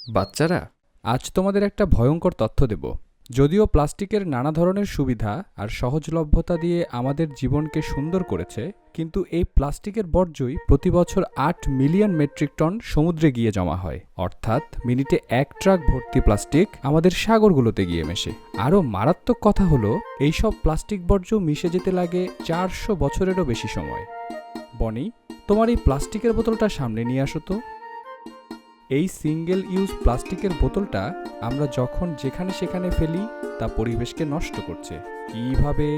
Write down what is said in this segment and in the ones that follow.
বাচ্চারা, আজ তোমাদের একটা ভয়ঙ্কর তথ্য দেব। যদিও প্লাস্টিকের নানা ধরনের সুবিধা আর সহজলভ্যতা দিয়ে আমাদের জীবনকে সুন্দর করেছে, কিন্তু এই প্লাস্টিকের বর্জ্যই প্রতি বছর ৮ মিলিয়ন মেট্রিক টন সমুদ্রে গিয়ে জমা হয়। অর্থাৎ মিনিটে ১ ট্রাক ভর্তি প্লাস্টিক আমাদের সাগরগুলোতে গিয়ে মেশে। আরও মারাত্মক কথা হলো, এইসব প্লাস্টিক বর্জ্য মিশে যেতে লাগে ৪০০ বছরেরও বেশি সময়। বনি, তোমার এই প্লাস্টিকের বোতলটা সামনে নিয়ে আসো তো। এই সিঙ্গেল ইউজ প্লাস্টিকের বোতলটা আমরা যখন যেখানে সেখানে ফেলি, তা পরিবেশকে নষ্ট করছে। কিভাবে?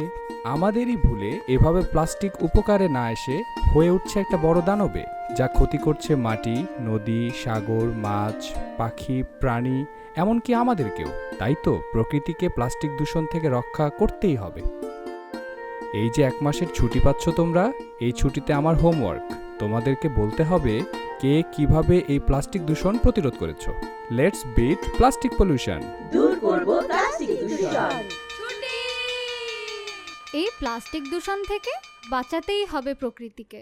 আমাদেরই ভুলে এভাবে প্লাস্টিক উপকারে না এসে হয়ে উঠছে একটা বড় দানবে, যা ক্ষতি করছে মাটি, নদী, সাগর, মাছ, পাখি, প্রাণী, এমনকি আমাদেরকেও। তাই তো প্রকৃতিকে প্লাস্টিক দূষণ থেকে রক্ষা করতেই হবে। এই যে ১ মাসের ছুটি পাচ্ছ তোমরা, এই ছুটিতে আমার হোমওয়ার্ক, তোমাদেরকে বলতে হবে কে কিভাবে এই প্লাস্টিক দূষণ প্রতিরোধ করেছো। Let's beat plastic pollution. দূর করব প্লাস্টিক দূষণ। এই প্লাস্টিক দূষণ থেকে বাঁচাতেই হবে প্রকৃতিকে।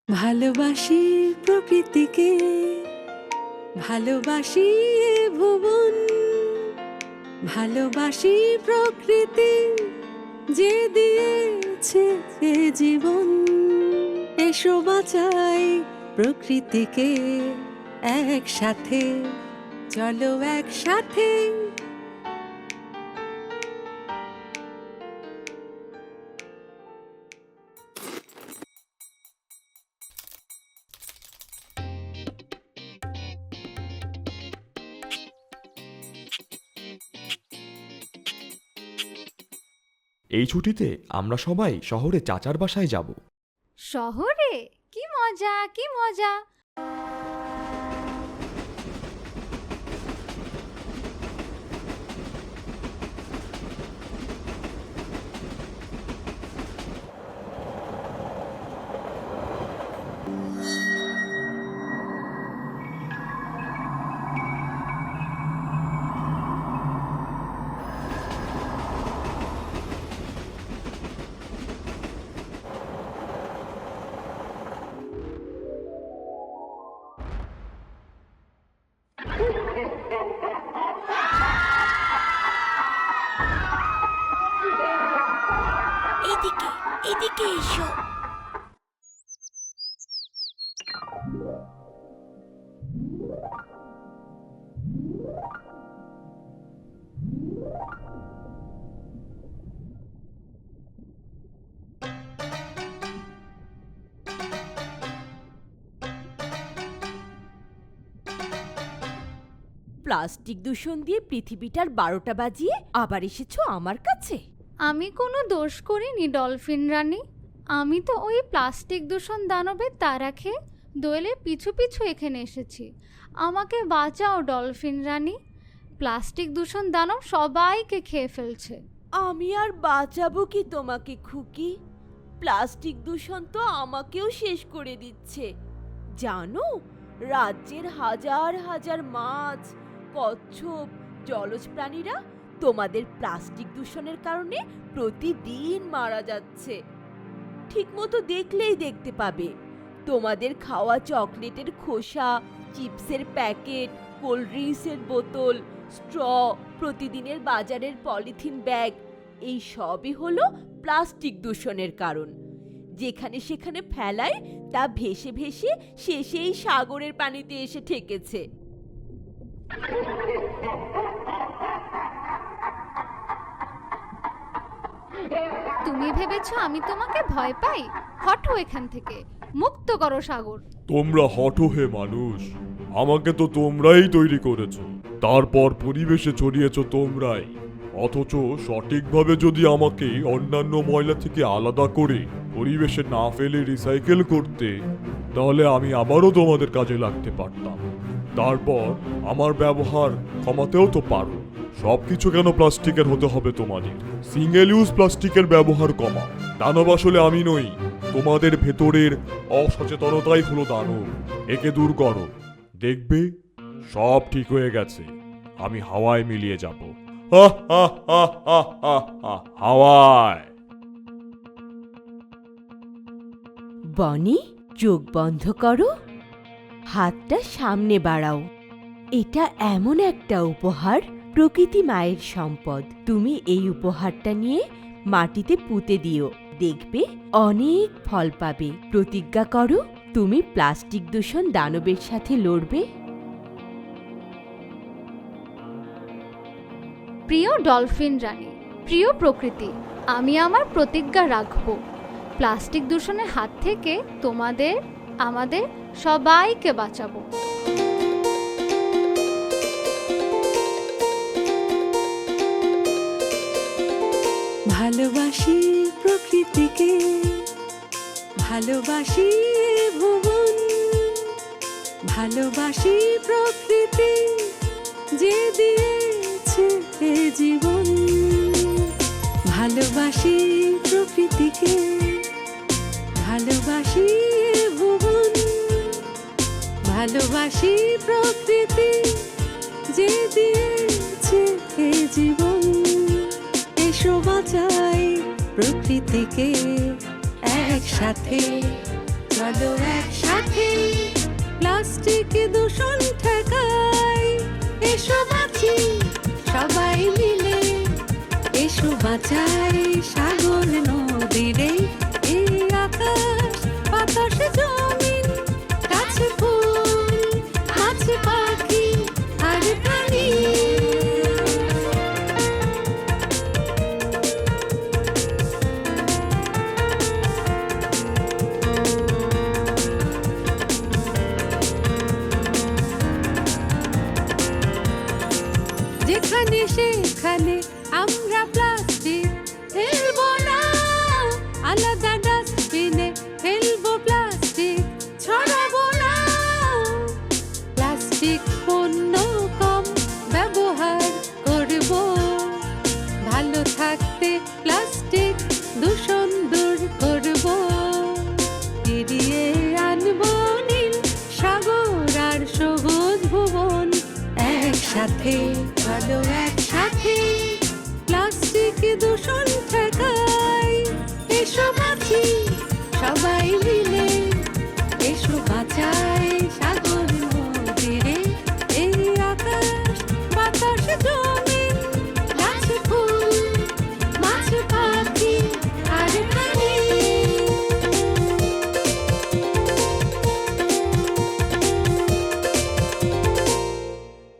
ভালোবাসি প্রকৃতিকে, ভালোবাসি এ ভুবন, ভালোবাসি প্রকৃতি যে দিয়েছে এ জীবন। এসো বাঁচাই প্রকৃতিকে একসাথে, চলো একসাথে। এই ছুটিতে আমরা সবাই শহরে চাচার বাসায় যাব। শহরে? কি মজা, কি মজা! এদিকে এদিকে এসো। প্লাস্টিক দূষণ দিয়ে পৃথিবীটার ১২টা বাজিয়ে আবার এসেছো আমার কাছে। আমি কোনো দোষ করিনি ডলফিন রানী। আমি তো ওই প্লাস্টিক দূষণ দানবের তাড়া খেয়ে দোয়েলের পিছু পিছু এখানে এসেছি। আমাকে বাঁচাও ডলফিন রানী। প্লাস্টিক দূষণ দানব সবাইকে খেয়ে ফেলছে। আমি আর বাঁচাবো কি তোমাকে খুকি? প্লাস্টিক দূষণ তো আমাকেও শেষ করে দিচ্ছে। জানো, রাজ্যের হাজার হাজার মাছ, কচ্ছপ, জলজ প্রাণীরা তোমাদের প্লাস্টিক দূষণের কারণে প্রতিদিন মারা যাচ্ছে। ঠিকমতো দেখলেই দেখতে পাবে, তোমাদের খাওয়া চকলেটের খোসা, চিপসের প্যাকেট, কোল্ড ড্রিঙ্কসের বোতল, স্ট্র, প্রতিদিনের বাজারের পলিথিন ব্যাগ, এই সবই হলো প্লাস্টিক দূষণের কারণ। যেখানে সেখানে ফেলায় তা ভেসে ভেসে শেষে এই সাগরের পানিতে এসে ঠেকেছে। তুমি ভেবেছো আমি তোমাকে ভয় পাই? হটো এখান থেকে, মুক্ত করো সাগর। তোমরা হঠো হে মানুষ, আমাকে তো তোমরাই তৈরি করেছো, তারপর পরিবেশে ছড়িয়েছো তোমরাই। অথচ সঠিকভাবে যদি আমাকে অন্যান্য ময়লা থেকে আলাদা করে পরিবেশে না ফেলে রিসাইকেল করতে, তাহলে আমি আবারও তোমাদের কাজে লাগতে পারতাম। তারপর আমার ব্যবহার কমাতেও তো পারো। সবকিছু কেন প্লাস্টিকের হতে হবে তোমাদের? সিঙ্গেল ইউজ প্লাস্টিকের ব্যবহার কমা। দানব আসলে আমি নই, তোমাদের ভেতরের অসচেতনতাই হলো দানব। একে দূর করো, দেখবে সব ঠিক হয়ে গেছে। আমি হাওয়ায় মিলিয়ে যাব। হাওয়ায়। বনি, চোখ বন্ধ করো, হাতটা সামনে বাড়াও। এটা এমন একটা উপহার, প্রকৃতি মায়ের সম্পদ। তুমি এই উপহারটা নিয়ে মাটিতে পুঁতে দিও, দেখবে অনেক ফল পাবে। প্রতিজ্ঞা করো, তুমি প্লাস্টিক দূষণ দানবের সাথে লড়বে। প্রিয় ডলফিন রানী, প্রিয় প্রকৃতি, আমি আমার প্রতিজ্ঞা রাখব প্লাস্টিক দূষণের হাত থেকে তোমাদের, আমাদের সবাইকে বাঁচাবো। ভালোবাসি প্রকৃতিকে, ভালোবাসি ভুবন, ভালোবাসি প্রকৃতি যে দিয়েছে এ জীবন। ভালোবাসি প্রকৃতিকে, ভালোবাসি ভুবন, ভালোবাসি প্রকৃতি যে দিয়েছে এ জীবন। এসো বাঁচাই প্রকৃতিকে একসাথে, চলো একসাথে প্লাস্টিক দূষণ ঠেকাই। এসো বাঁচি সবাই মিলে, এসো বাঁচাই সাগর নদীরে, এই আকাশ বাতাস জমিন, গাছে ফুল মাছে পাখি আর প্রাণী। যেখানে সেখানে আমরা প্লাস্টিক ফেলবো না, আলাদা ডাস্টবিনে ফেলবো প্লাস্টিক, ছড়াবো না। প্লাস্টিক পণ্য কম ব্যবহার করব, ভালো থাকতে প্লাস্টিক দূষণ দূর করব। ফিরিয়ে আনবো নীল সাগর আর সবুজ ভুবন। একসাথে চলো একসাথে প্লাস্টিক দূষণ ঠেকাই। এসো বাঁচি সবাই